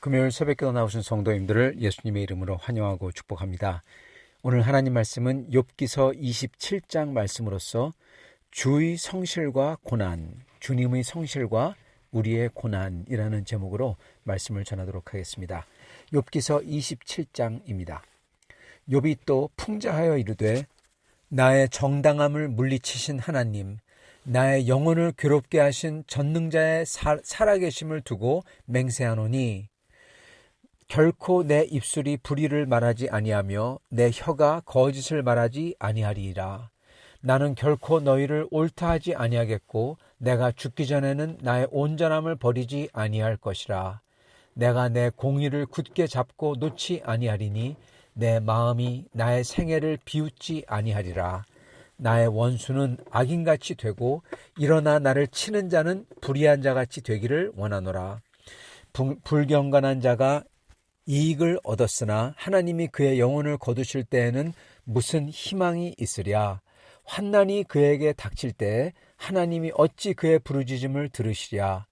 금요일 새벽기도 나오신 성도님들을 예수님의 이름으로 환영하고 축복합니다. 오늘 하나님 말씀은 욥기서 27장 말씀으로서 주의 성실과 고난, 주님의 성실과 우리의 고난이라는 제목으로 말씀을 전하도록 하겠습니다. 욥기서 27장입니다. 욥이 또 풍자하여 이르되 나의 정당함을 물리치신 하나님, 나의 영혼을 괴롭게 하신 전능자의 살아계심을 두고 맹세하노니 결코 내 입술이 불의를 말하지 아니하며 내 혀가 거짓을 말하지 아니하리이라. 나는 결코 너희를 옳다 하지 아니하겠고 내가 죽기 전에는 나의 온전함을 버리지 아니할 것이라. 내가 내 공의를 굳게 잡고 놓지 아니하리니 내 마음이 나의 생애를 비웃지 아니하리라. 나의 원수는 악인같이 되고 일어나 나를 치는 자는 불의한 자같이 되기를 원하노라. 불경건한 자가 이익을 얻었으나 하나님이 그의 영혼을 거두실 때에는 무슨 희망이 있으랴. 환난이 그에게 닥칠 때 하나님이 어찌 그의 부르짖음을 들으시랴.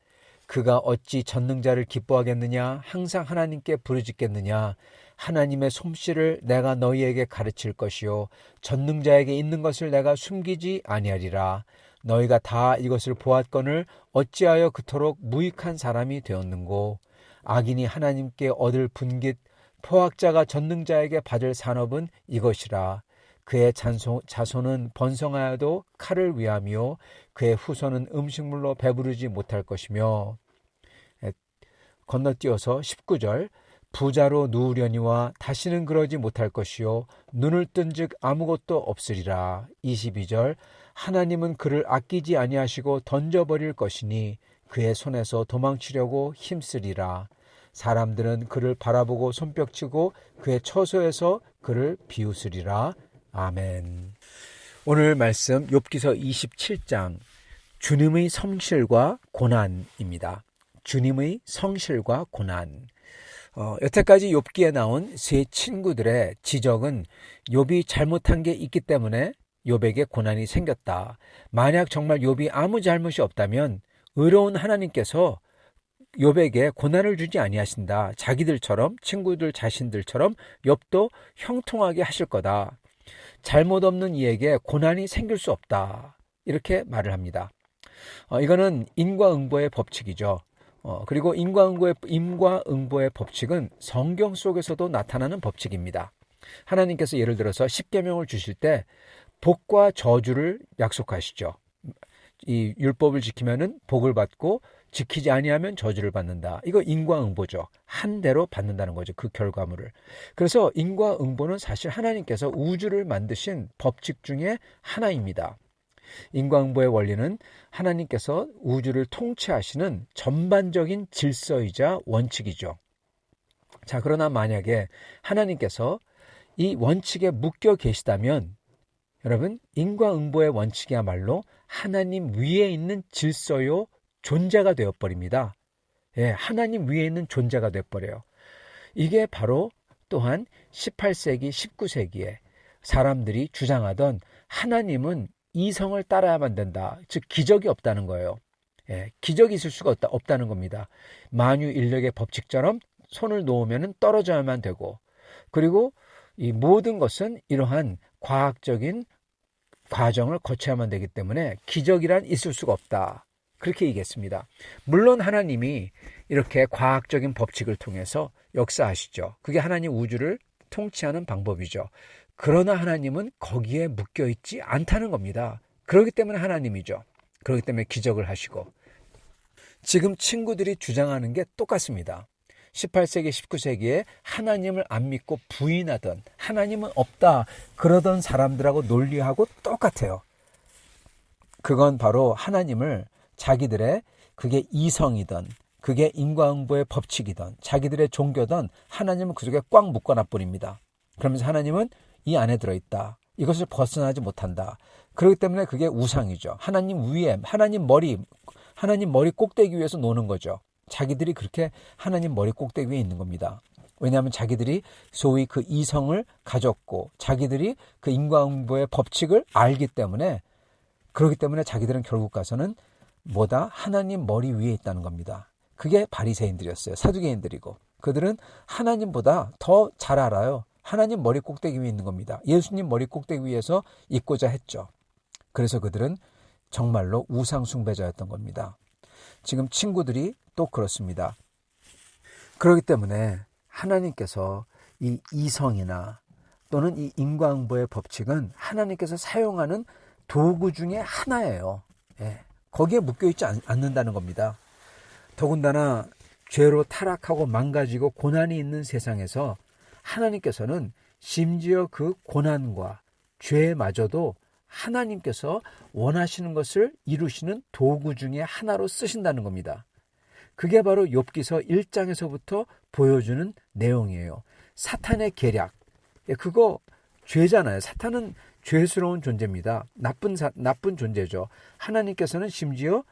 그가 어찌 전능자를 기뻐하겠느냐. 항상 하나님께 부르짖겠느냐. 하나님의 솜씨를 내가 너희에게 가르칠 것이요 전능자에게 있는 것을 내가 숨기지 아니하리라. 너희가 다 이것을 보았거늘 어찌하여 그토록 무익한 사람이 되었는고. 악인이 하나님께 얻을 분깃, 포악자가 전능자에게 받을 산업은 이것이라. 그의 자손은 번성하여도 칼을 위하며 그의 후손은 음식물로 배부르지 못할 것이며. 건너뛰어서 19절 부자로 누우려니와 다시는 그러지 못할 것이요 눈을 뜬즉 아무것도 없으리라. 22절 하나님은 그를 아끼지 아니하시고 던져버릴 것이니 그의 손에서 도망치려고 힘쓰리라. 사람들은 그를 바라보고 손뼉치고 그의 처소에서 그를 비웃으리라. 아멘. 오늘 말씀 욥기서 27장 주님의 성실과 고난입니다. 주님의 성실과 고난. 여태까지 욥기에 나온 세 친구들의 지적은 욥이 잘못한 게 있기 때문에 욥에게 고난이 생겼다. 만약 정말 욥이 아무 잘못이 없다면 의로운 하나님께서 욥에게 고난을 주지 아니하신다. 자기들처럼 친구들 자신들처럼 욥도 형통하게 하실 거다. 잘못 없는 이에게 고난이 생길 수 없다. 이렇게 말을 합니다. 이거는 인과응보의 법칙이죠. 그리고 인과응보의 법칙은 성경 속에서도 나타나는 법칙입니다. 하나님께서 예를 들어서 십계명을 주실 때 복과 저주를 약속하시죠. 이 율법을 지키면은 복을 받고 지키지 아니하면 저주를 받는다. 이거 인과응보죠. 한 대로 받는다는 거죠. 그 결과물을. 그래서 인과응보는 사실 하나님께서 우주를 만드신 법칙 중에 하나입니다. 인과응보의 원리는 하나님께서 우주를 통치하시는 전반적인 질서이자 원칙이죠. 자, 그러나 만약에 하나님께서 이 원칙에 묶여 계시다면 여러분, 인과응보의 원칙이야말로 하나님 위에 있는 질서요 존재가 되어버립니다. 예, 하나님 위에 있는 존재가 되어버려요. 이게 바로 또한 18세기, 19세기에 사람들이 주장하던 하나님은 이성을 따라야만 된다. 즉 기적이 없다는 거예요. 예, 기적이 있을 수가 없다는 겁니다. 만유인력의 법칙처럼 손을 놓으면 떨어져야만 되고, 그리고 이 모든 것은 이러한 과학적인 과정을 거쳐야만 되기 때문에 기적이란 있을 수가 없다. 그렇게 얘기했습니다. 물론 하나님이 이렇게 과학적인 법칙을 통해서 역사하시죠. 그게 하나님 우주를 통치하는 방법이죠. 그러나 하나님은 거기에 묶여있지 않다는 겁니다. 그렇기 때문에 하나님이죠. 그렇기 때문에 기적을 하시고. 지금 친구들이 주장하는 게 똑같습니다. 18세기, 19세기에 하나님을 안 믿고 부인하던, 하나님은 없다 그러던 사람들하고 논리하고 똑같아요. 그건 바로 하나님을 자기들의 그게 이성이든 그게 인과응보의 법칙이든 자기들의 종교든 하나님은 그 속에 꽉 묶어놔 버립니다. 그러면서 하나님은 이 안에 들어있다. 이것을 벗어나지 못한다. 그렇기 때문에 그게 우상이죠. 하나님 위에, 하나님 머리 꼭대기 위에서 노는 거죠. 자기들이 그렇게 하나님 머리 꼭대기 위에 있는 겁니다. 왜냐하면 자기들이 소위 그 이성을 가졌고 자기들이 그 인과응보의 법칙을 알기 때문에, 그렇기 때문에 자기들은 결국 가서는 뭐다? 하나님 머리 위에 있다는 겁니다. 그게 바리새인들이었어요. 사두개인들이고. 그들은 하나님보다 더 잘 알아요. 하나님 머리 꼭대기 위에 있는 겁니다. 예수님 머리 꼭대기 위에서 있고자 했죠. 그래서 그들은 정말로 우상 숭배자였던 겁니다. 지금 친구들이 또 그렇습니다. 그렇기 때문에 하나님께서 이 이성이나 또는 이 인과응보의 법칙은 하나님께서 사용하는 도구 중에 하나예요. 거기에 묶여있지 않는다는 겁니다. 더군다나 죄로 타락하고 망가지고 고난이 있는 세상에서 하나님께서는 심지어 그 고난과 죄마저도 하나님께서 원하시는 것을 이루시는 도구 중에 하나로 쓰신다는 겁니다. 그게 바로 욥기서 1장에서부터 보여주는 내용이에요. 사탄의 계략. 그거 죄잖아요. 사탄은 죄스러운 존재입니다. 나쁜 존재죠. 하나님께서는 심지어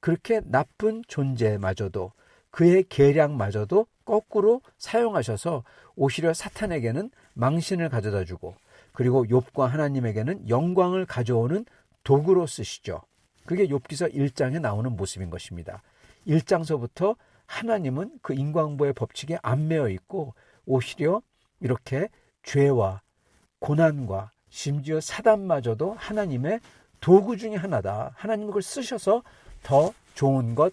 그렇게 나쁜 존재마저도 그의 계략마저도 거꾸로 사용하셔서 오히려 사탄에게는 망신을 가져다 주고 그리고 욥과 하나님에게는 영광을 가져오는 도구로 쓰시죠. 그게 욥기서 1장에 나오는 모습인 것입니다. 1장서부터 하나님은 그 인과응보의 법칙에 안 매여 있고 오히려 이렇게 죄와 고난과 심지어 사단마저도 하나님의 도구 중에 하나다. 하나님은 그걸 쓰셔서 더 좋은 것,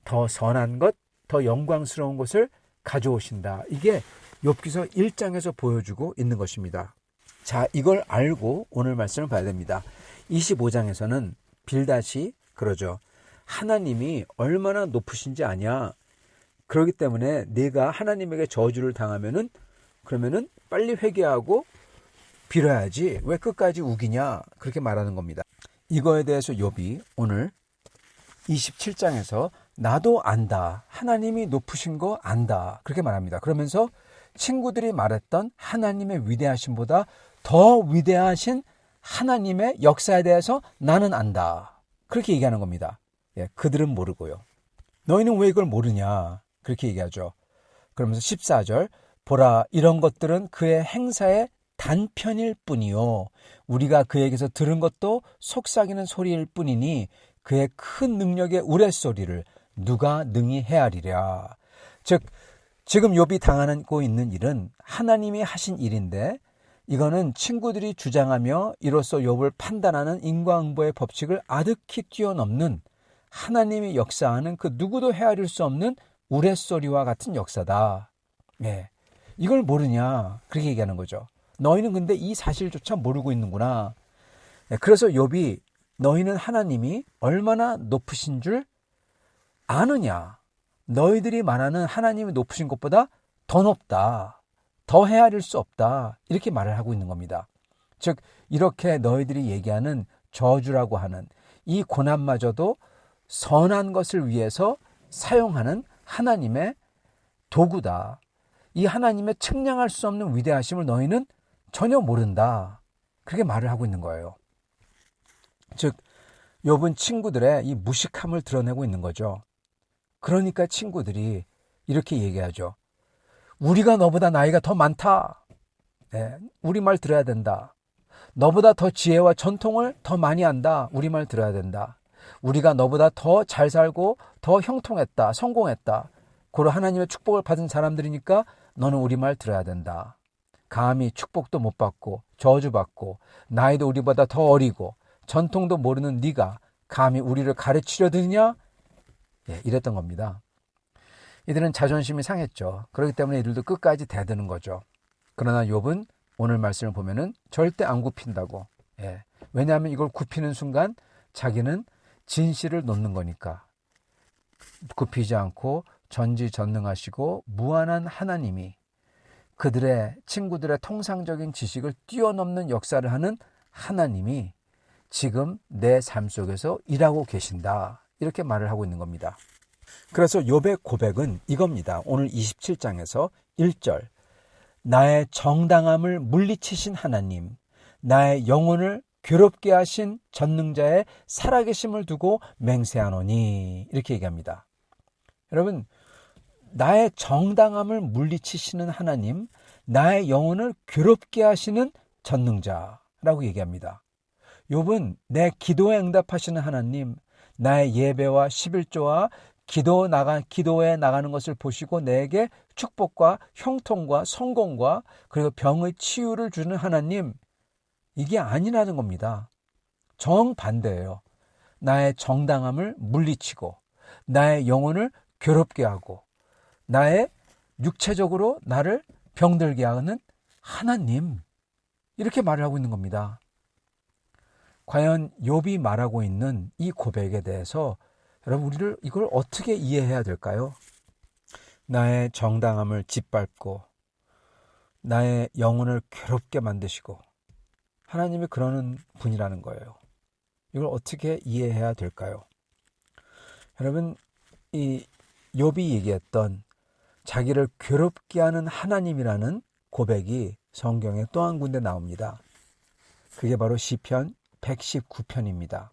더 선한 것, 더 영광스러운 것을 가져오신다. 이게 욥기서 1장에서 보여주고 있는 것입니다. 자, 이걸 알고 오늘 말씀을 봐야 됩니다. 25장에서는 빌닷이 그러죠. 하나님이 얼마나 높으신지 아냐. 그렇기 때문에 내가 하나님에게 저주를 당하면은 그러면은 빨리 회개하고 빌어야지 왜 끝까지 우기냐 그렇게 말하는 겁니다. 이거에 대해서 욥이 오늘 27장에서 나도 안다. 하나님이 높으신 거 안다. 그렇게 말합니다. 그러면서 친구들이 말했던 하나님의 위대하심보다 더 위대하신 하나님의 역사에 대해서 나는 안다. 그렇게 얘기하는 겁니다. 그들은 모르고요. 너희는 왜 이걸 모르냐? 그렇게 얘기하죠. 그러면서 14절 보라 이런 것들은 그의 행사의 단편일 뿐이요. 우리가 그에게서 들은 것도 속삭이는 소리일 뿐이니 그의 큰 능력의 우레소리를 누가 능히 헤아리랴. 즉 지금 욥이 당하고 있는 일은 하나님이 하신 일인데 이거는 친구들이 주장하며 이로써 욥을 판단하는 인과응보의 법칙을 아득히 뛰어넘는 하나님이 역사하는 그 누구도 헤아릴 수 없는 우레소리와 같은 역사다. 이걸 모르냐 그렇게 얘기하는 거죠. 너희는 근데 이 사실조차 모르고 있는구나. 그래서 욥이 너희는 하나님이 얼마나 높으신 줄 아느냐. 너희들이 말하는 하나님이 높으신 것보다 더 높다. 더 헤아릴 수 없다. 이렇게 말을 하고 있는 겁니다. 즉 이렇게 너희들이 얘기하는 저주라고 하는 이 고난마저도 선한 것을 위해서 사용하는 하나님의 도구다. 이 하나님의 측량할 수 없는 위대하심을 너희는 전혀 모른다. 그렇게 말을 하고 있는 거예요. 즉 욥은 친구들의 이 무식함을 드러내고 있는 거죠. 그러니까 친구들이 이렇게 얘기하죠. 우리가 너보다 나이가 더 많다. 우리 말 들어야 된다. 너보다 더 지혜와 전통을 더 많이 안다. 우리 말 들어야 된다. 우리가 너보다 더 잘 살고 더 형통했다. 성공했다. 고로 하나님의 축복을 받은 사람들이니까 너는 우리 말 들어야 된다. 감히 축복도 못 받고 저주받고 나이도 우리보다 더 어리고 전통도 모르는 네가 감히 우리를 가르치려 드냐? 이랬던 겁니다. 이들은 자존심이 상했죠. 그렇기 때문에 이들도 끝까지 대드는 거죠. 그러나 욥은 오늘 말씀을 보면은 절대 안 굽힌다고. 왜냐하면 이걸 굽히는 순간 자기는 진실을 놓는 거니까. 굽히지 않고 전지전능하시고 무한한 하나님이 그들의 친구들의 통상적인 지식을 뛰어넘는 역사를 하는 하나님이 지금 내 삶 속에서 일하고 계신다. 이렇게 말을 하고 있는 겁니다. 그래서 욥의 고백은 이겁니다. 오늘 27장에서 1절 나의 정당함을 물리치신 하나님, 나의 영혼을 괴롭게 하신 전능자의 살아계심을 두고 맹세하노니 이렇게 얘기합니다. 여러분 나의 정당함을 물리치시는 하나님, 나의 영혼을 괴롭게 하시는 전능자라고 얘기합니다. 욥은 내 기도에 응답하시는 하나님, 나의 예배와 11조와 기도에 나가는 것을 보시고 내게 축복과 형통과 성공과 그리고 병의 치유를 주는 하나님, 이게 아니라는 겁니다. 정반대예요. 나의 정당함을 물리치고 나의 영혼을 괴롭게 하고 나의 육체적으로 나를 병들게 하는 하나님, 이렇게 말을 하고 있는 겁니다. 과연 욥이 말하고 있는 이 고백에 대해서 여러분, 우리를 이걸 어떻게 이해해야 될까요? 나의 정당함을 짓밟고 나의 영혼을 괴롭게 만드시고 하나님이 그러는 분이라는 거예요. 이걸 어떻게 이해해야 될까요? 여러분, 이 욥이 얘기했던 자기를 괴롭게 하는 하나님이라는 고백이 성경에 또 한 군데 나옵니다. 그게 바로 시편 119편입니다.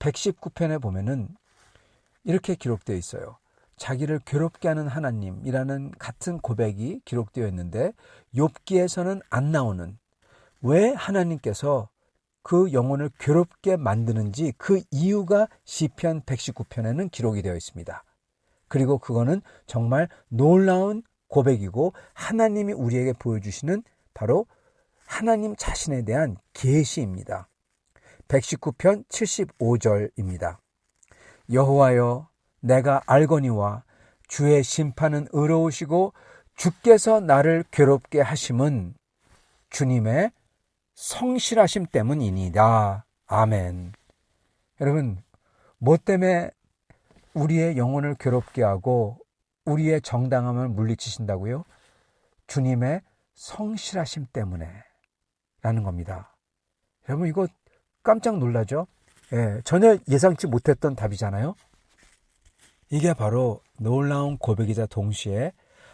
119편에 보면은 이렇게 기록되어 있어요. 자기를 괴롭게 하는 하나님이라는 같은 고백이 기록되어 있는데 욥기에서는 안 나오는, 왜 하나님께서 그 영혼을 괴롭게 만드는지 그 이유가 시편 119편에는 기록이 되어 있습니다. 그리고 그거는 정말 놀라운 고백이고 하나님이 우리에게 보여주시는 바로 하나님 자신에 대한 계시입니다. 119편 75절입니다. 여호와여, 내가 알거니와 주의 심판은 의로우시고 주께서 나를 괴롭게 하심은 주님의 성실하심 때문이니이다. 아멘. 여러분, 뭐 때문에 우리의 영혼을 괴롭게 하고 우리의 정당함을 물리치신다고요? 주님의 성실하심 때문에 라는 겁니다. 여러분, 이거 깜짝 놀라죠? 전혀 예상치 못했던 답이잖아요. 이게 바로 놀라운 고백이자 동시에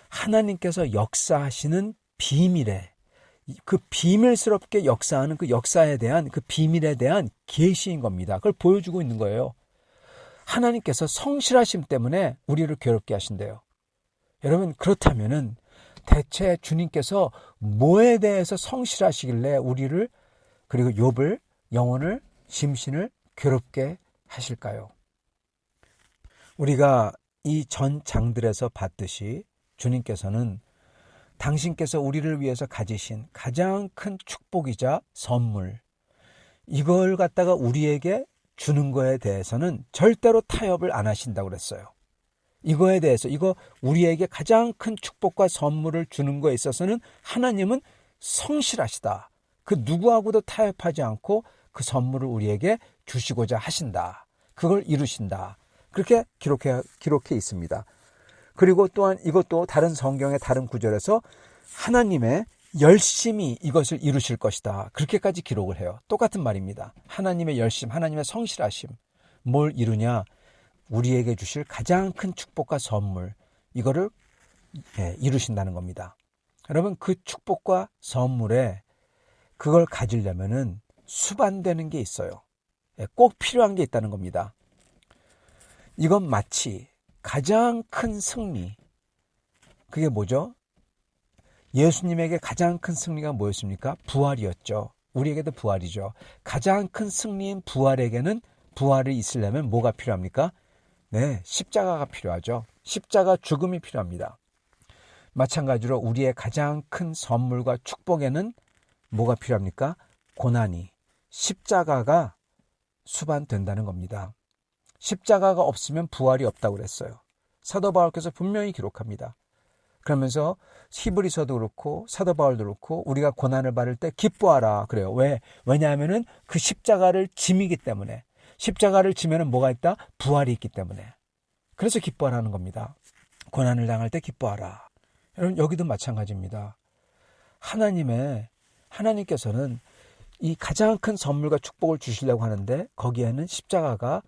하나님께서 역사하시는 비밀에, 그 비밀스럽게 역사하는 그 역사에 대한, 그 비밀에 대한 계시인 겁니다. 그걸 보여주고 있는 거예요. 하나님께서 성실하심 때문에 우리를 괴롭게 하신대요. 여러분, 그렇다면은 대체 주님께서 뭐에 대해서 성실하시길래 우리를, 그리고 욥을, 영혼을, 심신을 괴롭게 하실까요? 우리가 이 전 장들에서 봤듯이 주님께서는 당신께서 우리를 위해서 가지신 가장 큰 축복이자 선물, 이걸 갖다가 우리에게 주는 거에 대해서는 절대로 타협을 안 하신다고 그랬어요. 이거에 대해서, 이거 우리에게 가장 큰 축복과 선물을 주는 거에 있어서는 하나님은 성실하시다. 그 누구하고도 타협하지 않고 그 선물을 우리에게 주시고자 하신다. 그걸 이루신다. 그렇게 기록해 있습니다. 그리고 또한 이것도 다른 성경의 다른 구절에서 하나님의 열심히 이것을 이루실 것이다. 그렇게까지 기록을 해요. 똑같은 말입니다. 하나님의 열심, 하나님의 성실하심. 뭘 이루냐? 우리에게 주실 가장 큰 축복과 선물, 이거를 이루신다는 겁니다. 여러분, 그 축복과 선물에 그걸 가지려면은 수반되는 게 있어요. 꼭 필요한 게 있다는 겁니다. 이건 마치 가장 큰 승리, 그게 뭐죠? 예수님에게 가장 큰 승리가 뭐였습니까? 부활이었죠. 우리에게도 부활이죠. 가장 큰 승리인 부활에게는, 부활이 있으려면 뭐가 필요합니까? 네, 십자가가 필요하죠. 십자가 죽음이 필요합니다. 마찬가지로 우리의 가장 큰 선물과 축복에는 뭐가 필요합니까? 고난이, 십자가가 수반된다는 겁니다. 십자가가 없으면 부활이 없다고 그랬어요. 사도 바울께서 분명히 기록합니다. 그러면서 히브리서도 그렇고 사도 바울도 그렇고 우리가 고난을 받을 때 기뻐하라 그래요. 왜냐하면은 그 십자가를 짐이기 때문에, 십자가를 지면은 뭐가 있다? 부활이 있기 때문에. 그래서 기뻐하라는 겁니다. 고난을 당할 때 기뻐하라. 여러분, 여기도 마찬가지입니다. 하나님께서는 이 가장 큰 선물과 축복을 주시려고 하는데 거기에는 십자가가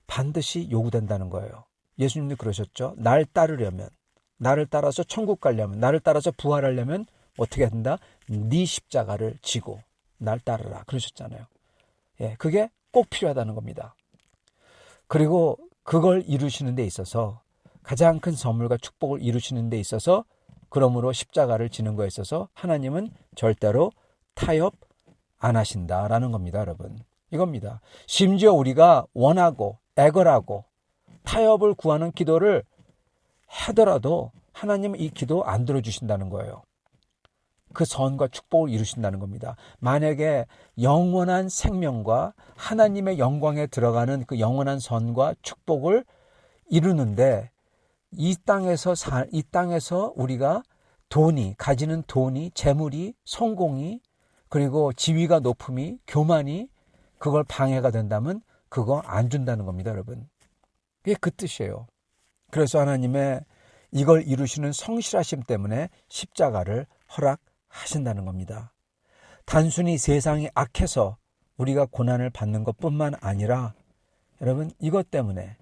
반드시 요구된다는 거예요. 예수님도 그러셨죠. 날 따르려면, 나를 따라서 천국 가려면, 나를 따라서 부활하려면 어떻게 된다? 네 십자가를 지고 날 따르라 그러셨잖아요. 그게 꼭 필요하다는 겁니다. 그리고 그걸 이루시는 데 있어서, 가장 큰 선물과 축복을 이루시는 데 있어서, 그러므로 십자가를 지는 거에 있어서 하나님은 절대로 타협 안 하신다라는 겁니다. 여러분, 이겁니다. 심지어 우리가 원하고 애걸하고 타협을 구하는 기도를 하더라도 하나님은 이 기도 안 들어주신다는 거예요. 그 선과 축복을 이루신다는 겁니다. 만약에 영원한 생명과 하나님의 영광에 들어가는 그 영원한 선과 축복을 이루는데 이 땅에서 우리가 가지는 돈이, 재물이, 성공이, 그리고 지위가 높음이, 교만이 그걸 방해가 된다면 그거 안 준다는 겁니다, 여러분. 그게 그 뜻이에요. 그래서 하나님의 이걸 이루시는 성실하심 때문에 십자가를 허락하신다는 겁니다. 단순히 세상이 악해서 우리가 고난을 받는 것뿐만 아니라 여러분 이것 때문에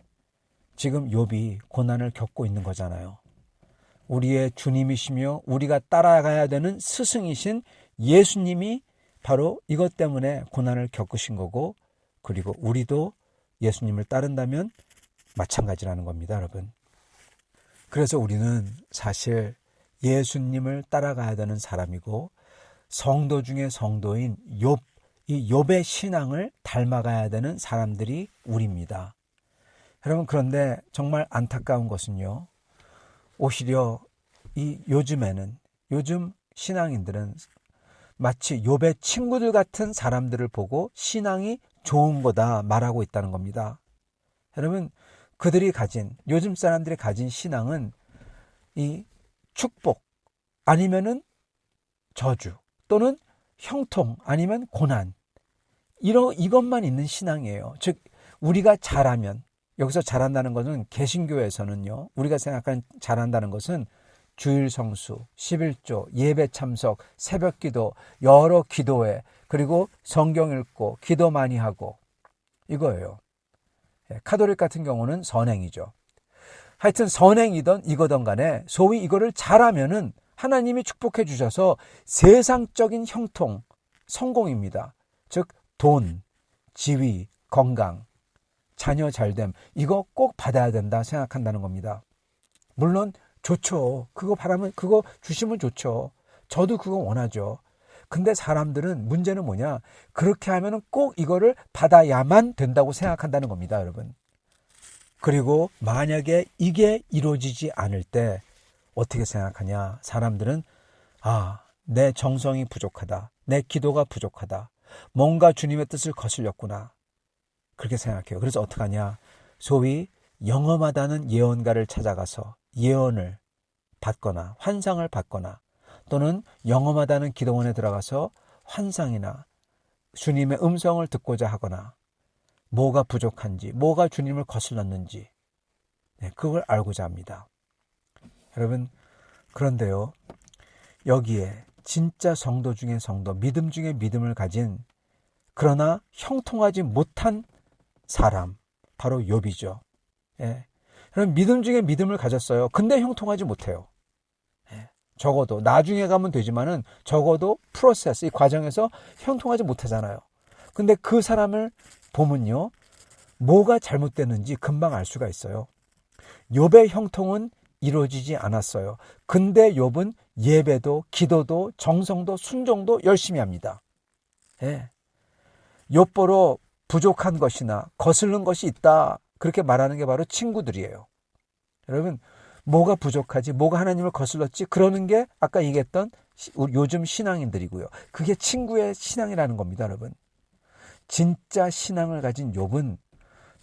지금 욥이 고난을 겪고 있는 거잖아요. 우리의 주님이시며 우리가 따라가야 되는 스승이신 예수님이 바로 이것 때문에 고난을 겪으신 거고, 그리고 우리도 예수님을 따른다면 마찬가지라는 겁니다, 여러분. 그래서 우리는 사실 예수님을 따라가야 되는 사람이고 성도 중에 성도인 욥, 이 욥의 신앙을 닮아가야 되는 사람들이 우리입니다. 여러분, 그런데 정말 안타까운 것은요, 오히려 요즘 신앙인들은 마치 욥의 친구들 같은 사람들을 보고 신앙이 좋은 거다 말하고 있다는 겁니다. 여러분, 요즘 사람들이 가진 신앙은 이 축복 아니면은 저주 또는 형통 아니면 고난, 이것만 있는 신앙이에요. 즉 우리가 잘하면, 여기서 잘한다는 것은 개신교에서는요, 우리가 생각하는 잘한다는 것은 주일 성수, 11조, 예배 참석, 새벽 기도, 여러 기도회, 그리고 성경 읽고 기도 많이 하고, 이거예요. 카톨릭 같은 경우는 선행이죠. 하여튼 선행이든 이거든 간에 소위 이거를 잘하면은 하나님이 축복해 주셔서 세상적인 형통, 성공입니다. 즉 돈, 지위, 건강, 자녀 잘됨, 이거 꼭 받아야 된다 생각한다는 겁니다. 물론 좋죠. 그거 주시면 좋죠. 저도 그거 원하죠. 근데 사람들은 문제는 뭐냐? 그렇게 하면은 꼭 이거를 받아야만 된다고 생각한다는 겁니다, 여러분. 그리고 만약에 이게 이루어지지 않을 때 어떻게 생각하냐? 사람들은 내 정성이 부족하다. 내 기도가 부족하다. 뭔가 주님의 뜻을 거슬렸구나. 그렇게 생각해요. 그래서 어떻게 하냐? 소위 영험하다는 예언가를 찾아가서 예언을 받거나 환상을 받거나, 또는 영험하다는 기도원에 들어가서 환상이나 주님의 음성을 듣고자 하거나, 뭐가 부족한지, 뭐가 주님을 거슬렀는지 그걸 알고자 합니다. 여러분, 그런데요, 여기에 진짜 성도 중에 성도, 믿음 중에 믿음을 가진 그러나 형통하지 못한 사람, 바로 욥이죠. 여러분, 믿음 중에 믿음을 가졌어요. 근데 형통하지 못해요. 적어도 나중에 가면 되지만은 적어도 이 과정에서 형통하지 못하잖아요. 근데 그 사람을 보면요, 뭐가 잘못됐는지 금방 알 수가 있어요. 욥의 형통은 이루어지지 않았어요. 근데 욥은 예배도 기도도 정성도 순종도 열심히 합니다. 욥보러 부족한 것이나 거스른 것이 있다, 그렇게 말하는 게 바로 친구들이에요. 여러분, 뭐가 부족하지, 뭐가 하나님을 거슬렀지, 그러는 게 아까 얘기했던 요즘 신앙인들이고요. 그게 친구의 신앙이라는 겁니다, 여러분. 진짜 신앙을 가진 욥은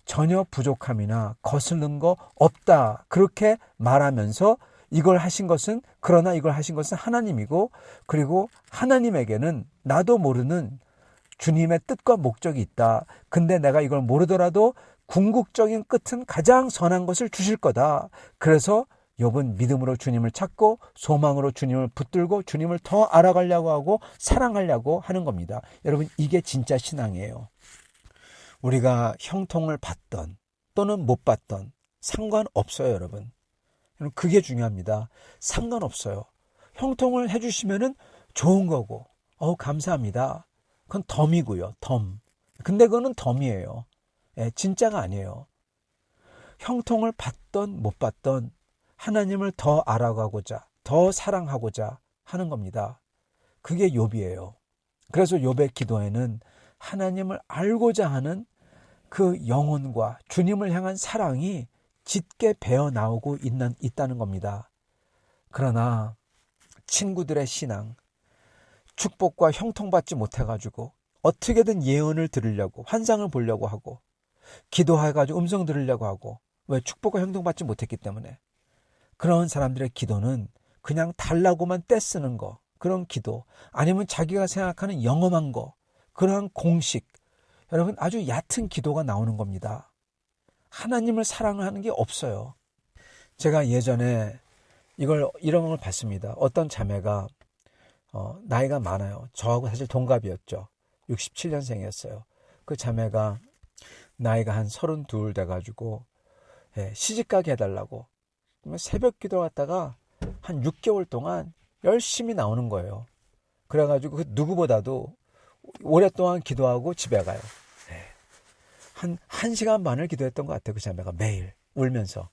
전혀 부족함이나 거스른 거 없다, 그렇게 말하면서 이걸 하신 것은 하나님이고, 그리고 하나님에게는 나도 모르는 주님의 뜻과 목적이 있다. 근데 내가 이걸 모르더라도 궁극적인 끝은 가장 선한 것을 주실 거다. 그래서 욥은 믿음으로 주님을 찾고 소망으로 주님을 붙들고 주님을 더 알아가려고 하고 사랑하려고 하는 겁니다. 여러분, 이게 진짜 신앙이에요. 우리가 형통을 받던 또는 못 받던 상관없어요, 여러분. 그게 중요합니다. 상관없어요. 형통을 해주시면은 좋은 거고, 감사합니다. 그건 덤이고요, 덤. 근데 그거는 덤이에요. 진짜가 아니에요. 형통을 받던 못 받던 하나님을 더 알아가고자, 더 사랑하고자 하는 겁니다. 그게 욥이에요. 그래서 욥의 기도에는 하나님을 알고자 하는 그 영혼과 주님을 향한 사랑이 짙게 배어 나오고 있다는 겁니다. 그러나 친구들의 신앙, 축복과 형통받지 못해가지고 어떻게든 예언을 들으려고, 환상을 보려고 하고, 기도해가지고 음성 들으려고 하고, 왜? 축복과 형통받지 못했기 때문에. 그런 사람들의 기도는 그냥 달라고만 떼쓰는 거, 그런 기도, 아니면 자기가 생각하는 영험한 거, 그러한 공식, 여러분 아주 얕은 기도가 나오는 겁니다. 하나님을 사랑하는 게 없어요. 제가 예전에 이런 걸 봤습니다. 어떤 자매가 나이가 많아요. 저하고 사실 동갑이었죠. 67년생이었어요. 그 자매가 나이가 한 32 돼가지고 시집가게 해달라고 새벽 기도 갔다가 한 6개월 동안 열심히 나오는 거예요. 그래가지고 그 누구보다도 오랫동안 기도하고 집에 가요. 한 1시간 반을 기도했던 것 같아요. 그 자매가 매일 울면서.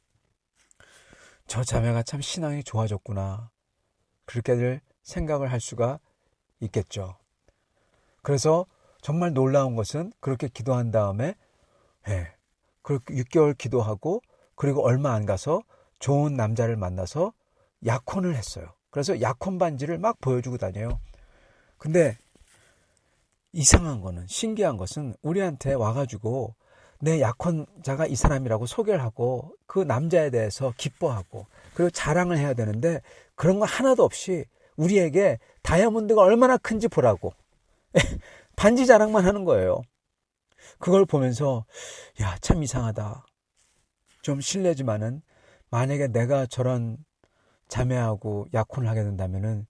저 자매가 참 신앙이 좋아졌구나. 그렇게들 생각을 할 수가 있겠죠. 그래서 정말 놀라운 것은 그렇게 기도한 다음에 그렇게 6개월 기도하고 그리고 얼마 안 가서 좋은 남자를 만나서 약혼을 했어요. 그래서 약혼 반지를 막 보여주고 다녀요. 근데 이상한 거는, 신기한 것은 우리한테 와가지고 내 약혼자가 이 사람이라고 소개를 하고 그 남자에 대해서 기뻐하고 그리고 자랑을 해야 되는데 그런 거 하나도 없이 우리에게 다이아몬드가 얼마나 큰지 보라고 반지 자랑만 하는 거예요. 그걸 보면서 야, 참 이상하다. 좀 실례지만은 만약에 내가 저런 자매하고 약혼을 하게 된다면은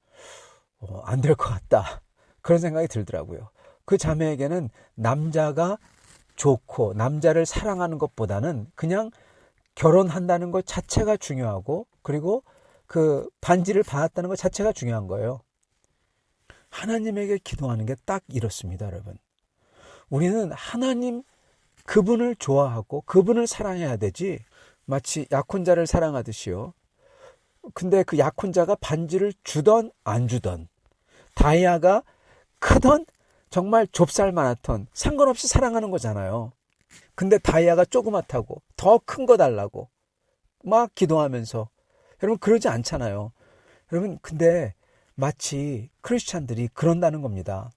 안 될 것 같다. 그런 생각이 들더라고요. 그 자매에게는 남자가 좋고 남자를 사랑하는 것보다는 그냥 결혼한다는 것 자체가 중요하고 그리고 그 반지를 받았다는 것 자체가 중요한 거예요. 하나님에게 기도하는 게 딱 이렇습니다, 여러분. 우리는 하나님 그분을 좋아하고 그분을 사랑해야 되지 마치 약혼자를 사랑하듯이요. 근데 그 약혼자가 반지를 주던 안 주던 다이아가 크던 정말 좁쌀 많았던 상관없이 사랑하는 거잖아요. 근데 다이아가 조그맣다고 더 큰 거 달라고 막 기도하면서 여러분 그러지 않잖아요. 여러분 근데 마치 크리스찬들이 그런다는 겁니다.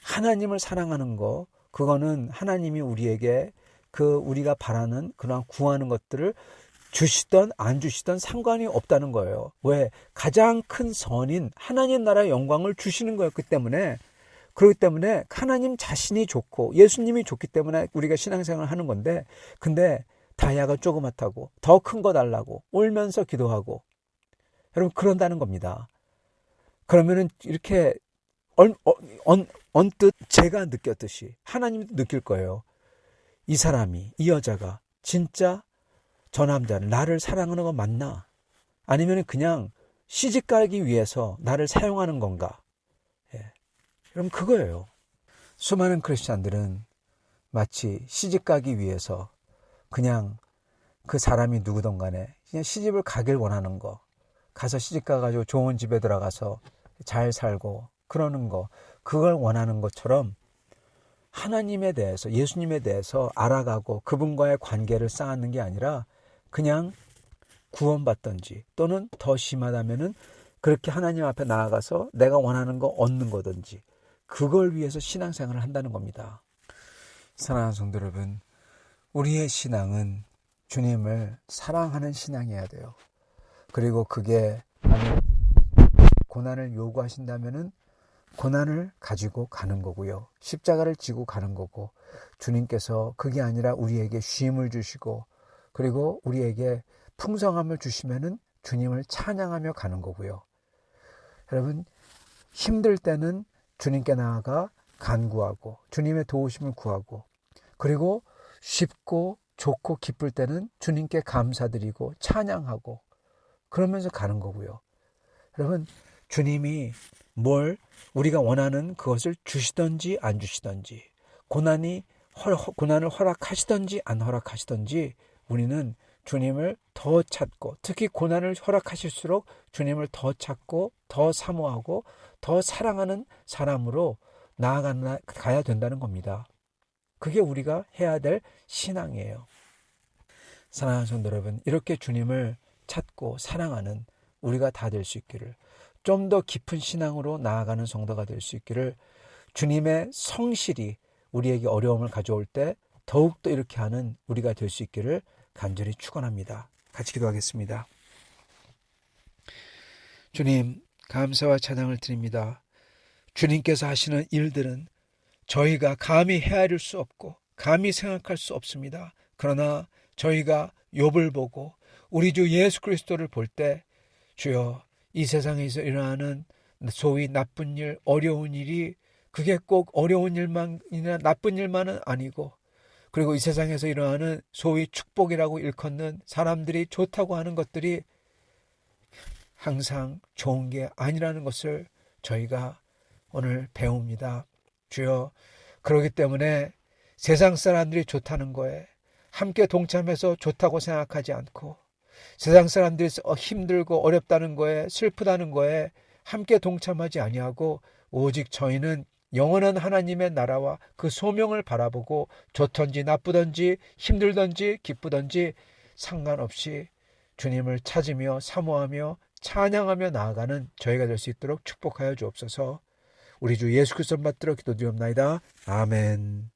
하나님을 사랑하는 거 그거는 하나님이 우리에게 우리가 바라는 그런 구하는 것들을 주시던 안 주시던 상관이 없다는 거예요. 왜? 가장 큰 선인 하나님 나라의 영광을 주시는 거였기 때문에 그렇기 때문에 하나님 자신이 좋고 예수님이 좋기 때문에 우리가 신앙생활을 하는 건데 근데 다이아가 조그맣다고 더 큰 거 달라고 울면서 기도하고 여러분 그런다는 겁니다. 그러면은 이렇게 언뜻 제가 느꼈듯이 하나님도 느낄 거예요. 이 사람이 이 여자가 진짜 저 남자는 나를 사랑하는 거 맞나? 아니면 그냥 시집가기 위해서 나를 사용하는 건가? 그럼 그거예요. 수많은 크리스찬들은 마치 시집가기 위해서 그냥 그 사람이 누구든 간에 그냥 시집을 가길 원하는 거, 가서 시집가가지고 좋은 집에 들어가서 잘 살고 그러는 거, 그걸 원하는 것처럼 하나님에 대해서 예수님에 대해서 알아가고 그분과의 관계를 쌓는 게 아니라 그냥 구원받든지 또는 더 심하다면은 그렇게 하나님 앞에 나아가서 내가 원하는 거 얻는 거든지 그걸 위해서 신앙생활을 한다는 겁니다. 사랑하는 성도 여러분, 우리의 신앙은 주님을 사랑하는 신앙이어야 돼요. 그리고 그게 만약 고난을 요구하신다면은 고난을 가지고 가는 거고요. 십자가를 지고 가는 거고 주님께서 그게 아니라 우리에게 쉼을 주시고 그리고 우리에게 풍성함을 주시면은 주님을 찬양하며 가는 거고요. 여러분 힘들 때는 주님께 나아가 간구하고 주님의 도우심을 구하고 그리고 쉽고 좋고 기쁠 때는 주님께 감사드리고 찬양하고 그러면서 가는 거고요. 여러분 주님이 뭘 우리가 원하는 그것을 주시든지 안 주시든지 고난을 허락하시든지 안 허락하시든지 우리는 주님을 더 찾고 특히 고난을 허락하실수록 주님을 더 찾고 더 사모하고 더 사랑하는 사람으로 나아가야 된다는 겁니다. 그게 우리가 해야 될 신앙이에요. 사랑하는 성도 여러분, 이렇게 주님을 찾고 사랑하는 우리가 다 될 수 있기를, 좀 더 깊은 신앙으로 나아가는 성도가 될 수 있기를, 주님의 성실이 우리에게 어려움을 가져올 때 더욱더 이렇게 하는 우리가 될 수 있기를 간절히 축원합니다. 같이 기도하겠습니다. 주님, 감사와 찬양을 드립니다. 주님께서 하시는 일들은 저희가 감히 헤아릴 수 없고 감히 생각할 수 없습니다. 그러나 저희가 욥을 보고 우리 주 예수 그리스도를 볼 때, 주여, 이 세상에서 일어나는 소위 나쁜 일, 어려운 일이 그게 꼭 어려운 일만이나 나쁜 일만은 아니고, 그리고 이 세상에서 일어나는 소위 축복이라고 일컫는 사람들이 좋다고 하는 것들이 항상 좋은 게 아니라는 것을 저희가 오늘 배웁니다. 주여, 그렇기 때문에 세상 사람들이 좋다는 거에 함께 동참해서 좋다고 생각하지 않고, 세상 사람들이 힘들고 어렵다는 거에, 슬프다는 거에 함께 동참하지 아니하고, 오직 저희는 영원한 하나님의 나라와 그 소명을 바라보고 좋든지 나쁘든지 힘들든지 기쁘든지 상관없이 주님을 찾으며 사모하며 찬양하며 나아가는 저희가 될 수 있도록 축복하여 주옵소서. 우리 주 예수 그리스도 받들어 기도드리옵나이다. 아멘.